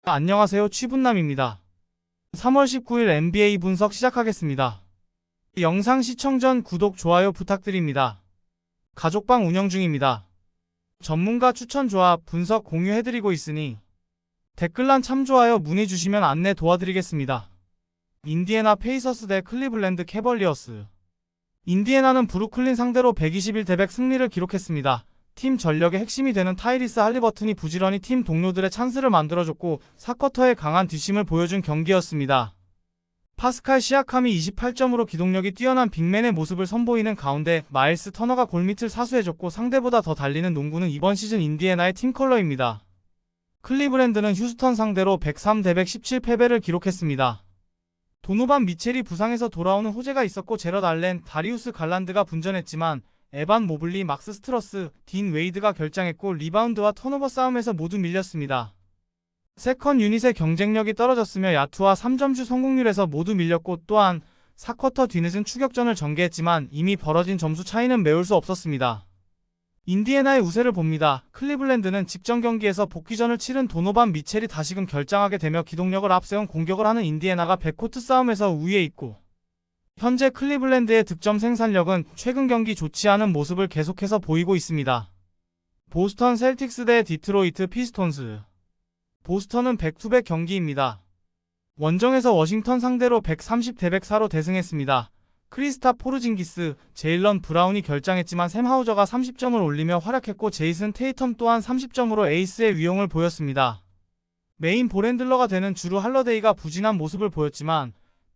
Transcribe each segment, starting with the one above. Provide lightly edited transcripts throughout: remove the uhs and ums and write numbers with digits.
안녕하세요, 취분남입니다. 3월 19일 NBA 분석 시작하겠습니다. 영상 시청 전 구독, 좋아요 부탁드립니다. 가족방 운영 중입니다. 전문가 추천 조합 분석 공유해드리고 있으니 댓글란 참조하여 문의 주시면 안내 도와드리겠습니다. 인디애나 페이서스 대 클리블랜드 캐벌리어스. 인디애나는 브루클린 상대로 121대 100 승리를 기록했습니다. 팀 전력의 핵심이 되는 타이리스 할리버튼이 부지런히 팀 동료들의 찬스를 만들어줬고 4쿼터에 강한 뒷심을 보여준 경기였습니다. 파스칼 시아캄이 28점으로 기동력이 뛰어난 빅맨의 모습을 선보이는 가운데 마일스 터너가 골밑을 사수해줬고 상대보다 더 달리는 농구는 이번 시즌 인디애나의 팀 컬러입니다. 클리브랜드는 휴스턴 상대로 103대 117 패배를 기록했습니다. 도노반 미첼이 부상에서 돌아오는 호재가 있었고 제럿 알렌, 다리우스 갈란드가 분전했지만 에반 모블리, 막스 스트러스, 딘 웨이드가 결장했고 리바운드와 턴오버 싸움에서 모두 밀렸습니다. 세컨 유닛의 경쟁력이 떨어졌으며 야투와 3점슛 성공률에서 모두 밀렸고 또한 4쿼터 뒤늦은 추격전을 전개했지만 이미 벌어진 점수 차이는 메울 수 없었습니다. 인디애나의 우세를 봅니다. 클리블랜드는 직전 경기에서 복귀전을 치른 도노반 미첼이 다시금 결장하게 되며 기동력을 앞세운 공격을 하는 인디애나가 백코트 싸움에서 우위에 있고 현재 클리블랜드의 득점 생산력은 최근 경기 좋지 않은 모습을 계속해서 보이고 있습니다. 보스턴 셀틱스 대 디트로이트 피스톤스. 보스턴은 백투백 경기입니다. 원정에서 워싱턴 상대로 130대 104로 대승했습니다. 크리스타 포르징기스, 제일런 브라운이 결장했지만 샘 하우저가 30점을 올리며 활약했고 제이슨 테이텀 또한 30점으로 에이스의 위용을 보였습니다. 메인 볼핸들러가 되는 주루 할러데이가 부진한 모습을 보였지만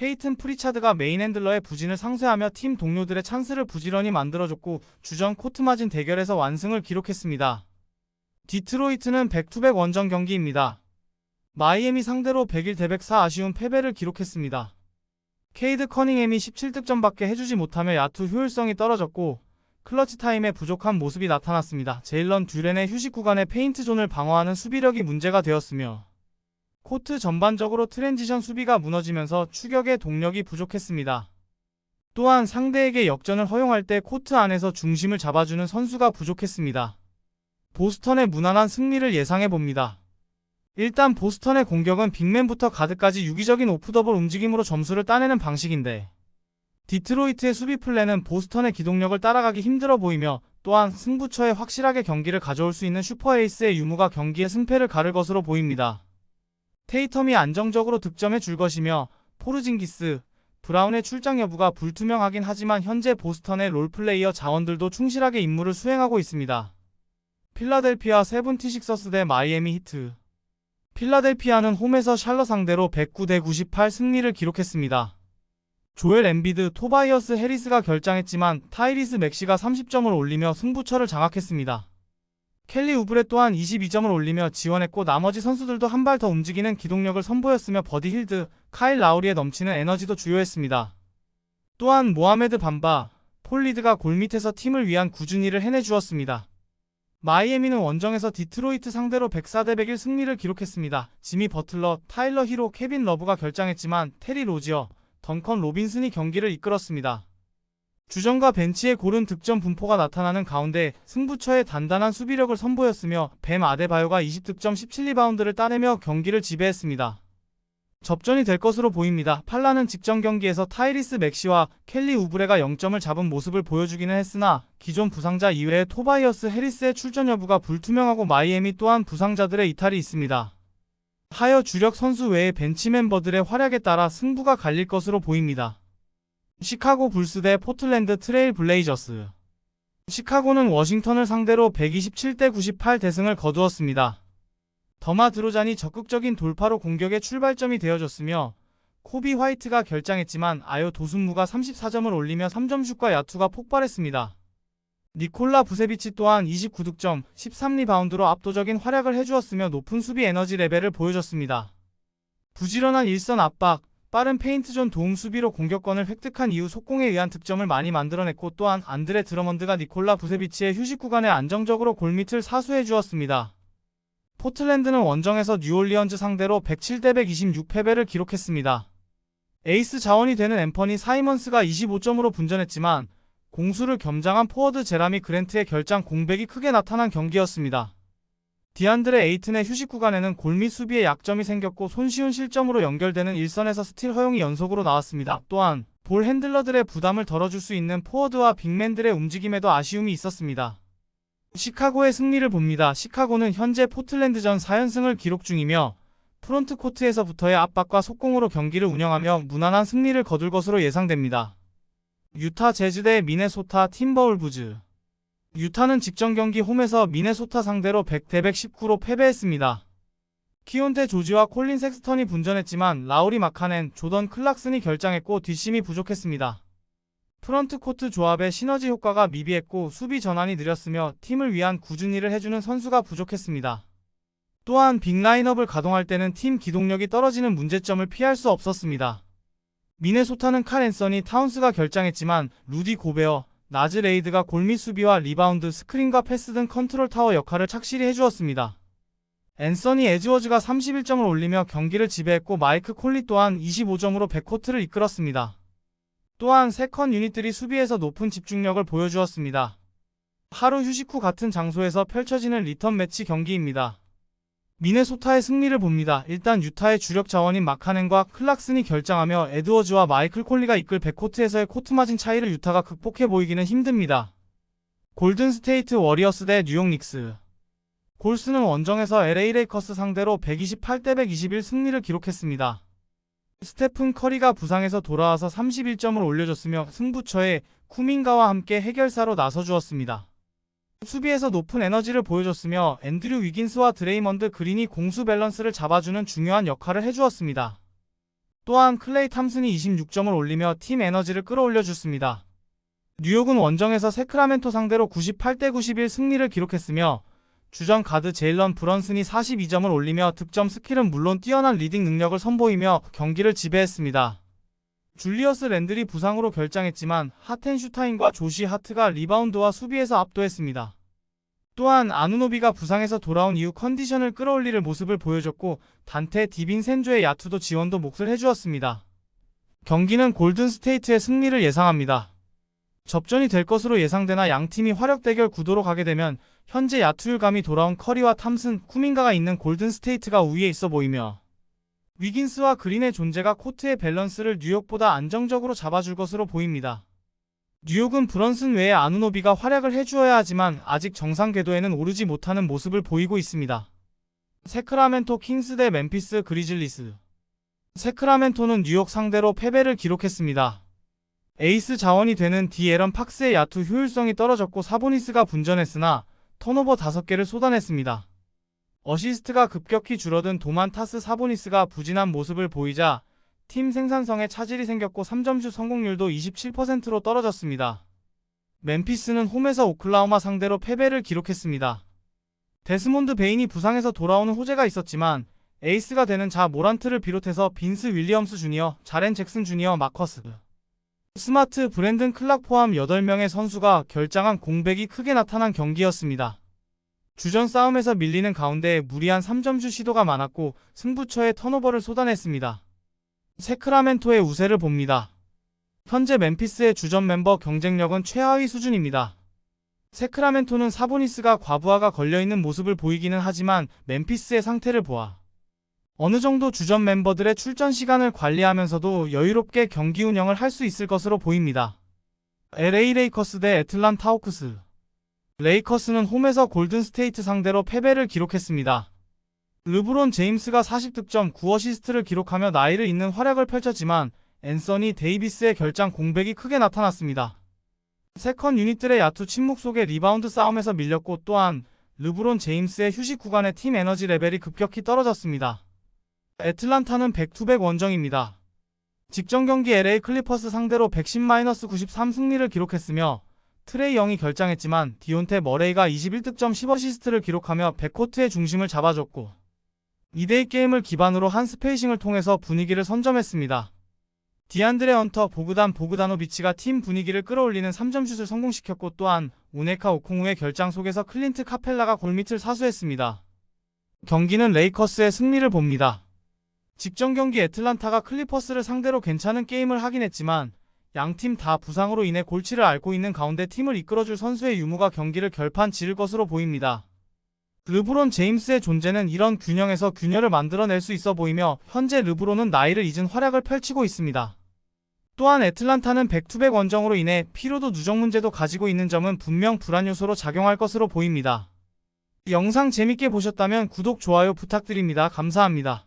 페이튼 프리차드가 메인 핸들러의 부진을 상쇄하며 팀 동료들의 찬스를 부지런히 만들어줬고 주전 코트마진 대결에서 완승을 기록했습니다. 디트로이트는 백투백 원정 경기입니다. 마이애미 상대로 101대 104 아쉬운 패배를 기록했습니다. 케이드 커닝햄이 17득점밖에 해주지 못하며 야투 효율성이 떨어졌고 클러치 타임에 부족한 모습이 나타났습니다. 제일런 듀렌의 휴식 구간에 페인트 존을 방어하는 수비력이 문제가 되었으며 코트 전반적으로 트랜지션 수비가 무너지면서 추격의 동력이 부족했습니다. 또한 상대에게 역전을 허용할 때 코트 안에서 중심을 잡아주는 선수가 부족했습니다. 보스턴의 무난한 승리를 예상해봅니다. 일단 보스턴의 공격은 빅맨부터 가드까지 유기적인 오프더볼 움직임으로 점수를 따내는 방식인데 디트로이트의 수비 플랜은 보스턴의 기동력을 따라가기 힘들어 보이며 또한 승부처에 확실하게 경기를 가져올 수 있는 슈퍼에이스의 유무가 경기의 승패를 가를 것으로 보입니다. 테이텀이 안정적으로 득점해 줄 것이며 포르징기스, 브라운의 출장 여부가 불투명하긴 하지만 현재 보스턴의 롤플레이어 자원들도 충실하게 임무를 수행하고 있습니다. 필라델피아 세븐티식서스 대 마이애미 히트. 필라델피아는 홈에서 샬럿 상대로 109대 98 승리를 기록했습니다. 조엘 엠비드, 토바이어스 해리스가 결장했지만 타이리스 맥시가 30점을 올리며 승부처를 장악했습니다. 켈리 우브레 또한 22점을 올리며 지원했고 나머지 선수들도 한 발 더 움직이는 기동력을 선보였으며 버디 힐드, 카일 라우리의 넘치는 에너지도 주요했습니다. 또한 모하메드 반바, 폴 리드가 골밑에서 팀을 위한 꾸준히를 해내주었습니다. 마이애미는 원정에서 디트로이트 상대로 104대 101 승리를 기록했습니다. 지미 버틀러, 타일러 히로, 케빈 러브가 결장했지만 테리 로지어, 던컨 로빈슨이 경기를 이끌었습니다. 주전과 벤치의 고른 득점 분포가 나타나는 가운데 승부처의 단단한 수비력을 선보였으며 뱀 아데바요가 20득점 17리바운드를 따내며 경기를 지배했습니다. 접전이 될 것으로 보입니다. 팔라는 직전 경기에서 타이리스 맥시와 켈리 우브레가 0점을 잡은 모습을 보여주기는 했으나 기존 부상자 이외에 토바이어스 해리스의 출전 여부가 불투명하고 마이애미 또한 부상자들의 이탈이 있습니다. 하여 주력 선수 외의 벤치 멤버들의 활약에 따라 승부가 갈릴 것으로 보입니다. 시카고 불스 대 포틀랜드 트레일 블레이저스. 시카고는 워싱턴을 상대로 127대 98 대승을 거두었습니다. 더마 드로잔이 적극적인 돌파로 공격의 출발점이 되어줬으며 코비 화이트가 결장했지만 아요 도순무가 34점을 올리며 3점슛과 야투가 폭발했습니다. 니콜라 부세비치 또한 29득점, 13리바운드로 압도적인 활약을 해주었으며 높은 수비 에너지 레벨을 보여줬습니다. 부지런한 일선 압박, 빠른 페인트존 도움 수비로 공격권을 획득한 이후 속공에 의한 득점을 많이 만들어냈고 또한 안드레 드러먼드가 니콜라 부세비치의 휴식 구간에 안정적으로 골밑을 사수해 주었습니다. 포틀랜드는 원정에서 뉴올리언즈 상대로 107대 126 패배를 기록했습니다. 에이스 자원이 되는 앰퍼니 사이먼스가 25점으로 분전했지만 공수를 겸장한 포워드 제라미 그랜트의 결장 공백이 크게 나타난 경기였습니다. 디안드레 에이튼의 휴식 구간에는 골 및 수비에 약점이 생겼고 손쉬운 실점으로 연결되는 일선에서 스틸 허용이 연속으로 나왔습니다. 또한 볼 핸들러들의 부담을 덜어줄 수 있는 포워드와 빅맨들의 움직임에도 아쉬움이 있었습니다. 시카고의 승리를 봅니다. 시카고는 현재 포틀랜드전 4연승을 기록 중이며 프론트 코트에서부터의 압박과 속공으로 경기를 운영하며 무난한 승리를 거둘 것으로 예상됩니다. 유타 재즈 대 미네소타 팀버울브즈. 유타는 직전 경기 홈에서 미네소타 상대로 100대 119로 패배했습니다. 키온테 조지와 콜린 섹스턴이 분전했지만 라우리 마카넨, 조던 클락슨이 결장했고 뒷심이 부족했습니다. 프런트 코트 조합의 시너지 효과가 미비했고 수비 전환이 느렸으며 팀을 위한 꾸준히를 해주는 선수가 부족했습니다. 또한 빅라인업을 가동할 때는 팀 기동력이 떨어지는 문제점을 피할 수 없었습니다. 미네소타는 칼 앤서니 타운스가 결장했지만 루디 고베어, 나즈 레이드가 골 및 수비와 리바운드, 스크린과 패스 등 컨트롤 타워 역할을 착실히 해주었습니다. 앤서니 에즈워즈가 31점을 올리며 경기를 지배했고 마이크 콜리 또한 25점으로 백코트를 이끌었습니다. 또한 세컨 유닛들이 수비에서 높은 집중력을 보여주었습니다. 하루 휴식 후 같은 장소에서 펼쳐지는 리턴 매치 경기입니다. 미네소타의 승리를 봅니다. 일단 유타의 주력 자원인 마카넨과 클락슨이 결장하며 에드워즈와 마이클 콜리가 이끌 백코트에서의 코트마진 차이를 유타가 극복해 보이기는 힘듭니다. 골든스테이트 워리어스 대 뉴욕 닉스. 골스는 원정에서 LA 레이커스 상대로 128대 121 승리를 기록했습니다. 스테픈 커리가 부상에서 돌아와서 31점을 올려줬으며 승부처에 쿠민가와 함께 해결사로 나서주었습니다. 수비에서 높은 에너지를 보여줬으며 앤드류 위긴스와 드레이먼드 그린이 공수 밸런스를 잡아주는 중요한 역할을 해주었습니다. 또한 클레이 탐슨이 26점을 올리며 팀 에너지를 끌어올려줬습니다. 뉴욕은 원정에서 세크라멘토 상대로 98대 91 승리를 기록했으며 주전 가드 제일런 브런슨이 42점을 올리며 득점 스킬은 물론 뛰어난 리딩 능력을 선보이며 경기를 지배했습니다. 줄리어스 랜들이 부상으로 결장했지만 하텐슈타인과 조시 하트가 리바운드와 수비에서 압도했습니다. 또한 아누노비가 부상에서 돌아온 이후 컨디션을 끌어올릴 모습을 보여줬고 단테 디빈센조의 야투도 지원도 몫을 해주었습니다. 경기는 골든스테이트의 승리를 예상합니다. 접전이 될 것으로 예상되나 양팀이 화력 대결 구도로 가게 되면 현재 야투율감이 돌아온 커리와 탐슨, 쿠민가가 있는 골든스테이트가 우위에 있어 보이며 위긴스와 그린의 존재가 코트의 밸런스를 뉴욕보다 안정적으로 잡아줄 것으로 보입니다. 뉴욕은 브런슨 외에 아누노비가 활약을 해주어야 하지만 아직 정상 궤도에는 오르지 못하는 모습을 보이고 있습니다. 세크라멘토 킹스 대 멤피스 그리즐리스. 세크라멘토는 뉴욕 상대로 패배를 기록했습니다. 에이스 자원이 되는 디에런 팍스의 야투 효율성이 떨어졌고 사보니스가 분전했으나 턴오버 5개를 쏟아냈습니다. 어시스트가 급격히 줄어든 도만타스 사보니스가 부진한 모습을 보이자 팀 생산성에 차질이 생겼고 3점슛 성공률도 27%로 떨어졌습니다. 멤피스는 홈에서 오클라호마 상대로 패배를 기록했습니다. 데스몬드 베인이 부상에서 돌아오는 호재가 있었지만 에이스가 되는 자 모란트를 비롯해서 빈스 윌리엄스 주니어, 자렌 잭슨 주니어, 마커스 스마트, 브랜든 클락 포함 8명의 선수가 결장한 공백이 크게 나타난 경기였습니다. 주전 싸움에서 밀리는 가운데 무리한 3점슛 시도가 많았고 승부처에 턴오버를 쏟아냈습니다. 세크라멘토의 우세를 봅니다. 현재 멤피스의 주전 멤버 경쟁력은 최하위 수준입니다. 세크라멘토는 사보니스가 과부하가 걸려있는 모습을 보이기는 하지만 멤피스의 상태를 보아 어느 정도 주전 멤버들의 출전 시간을 관리하면서도 여유롭게 경기 운영을 할 수 있을 것으로 보입니다. LA 레이커스 대 애틀란타 호크스. 레이커스는 홈에서 골든스테이트 상대로 패배를 기록했습니다. 르브론 제임스가 40득점 9어시스트를 기록하며 나이를 잇는 활약을 펼쳤지만 앤서니 데이비스의 결장 공백이 크게 나타났습니다. 세컨 유닛들의 야투 침묵 속에 리바운드 싸움에서 밀렸고 또한 르브론 제임스의 휴식 구간에 팀 에너지 레벨이 급격히 떨어졌습니다. 애틀란타는 100-100 원정입니다. 직전 경기 LA 클리퍼스 상대로 110-93 승리를 기록했으며 트레이 영이 결장했지만 디온테 머레이가 21득점 10어시스트를 기록하며 백코트의 중심을 잡아줬고 2대2 게임을 기반으로 한 스페이싱을 통해서 분위기를 선점했습니다. 디안드레 헌터, 보그단 보그다노비치가 팀 분위기를 끌어올리는 3점슛을 성공시켰고 또한 우네카 오콩우의 결장 속에서 클린트 카펠라가 골밑을 사수했습니다. 경기는 레이커스의 승리를 봅니다. 직전 경기 애틀란타가 클리퍼스를 상대로 괜찮은 게임을 하긴 했지만 양팀 다 부상으로 인해 골치를 앓고 있는 가운데 팀을 이끌어줄 선수의 유무가 경기를 결판 지을 것으로 보입니다. 르브론 제임스의 존재는 이런 균형에서 균열을 만들어낼 수 있어 보이며 현재 르브론은 나이를 잊은 활약을 펼치고 있습니다. 또한 애틀란타는 백투백 원정으로 인해 피로도 누적 문제도 가지고 있는 점은 분명 불안 요소로 작용할 것으로 보입니다. 영상 재밌게 보셨다면 구독, 좋아요 부탁드립니다. 감사합니다.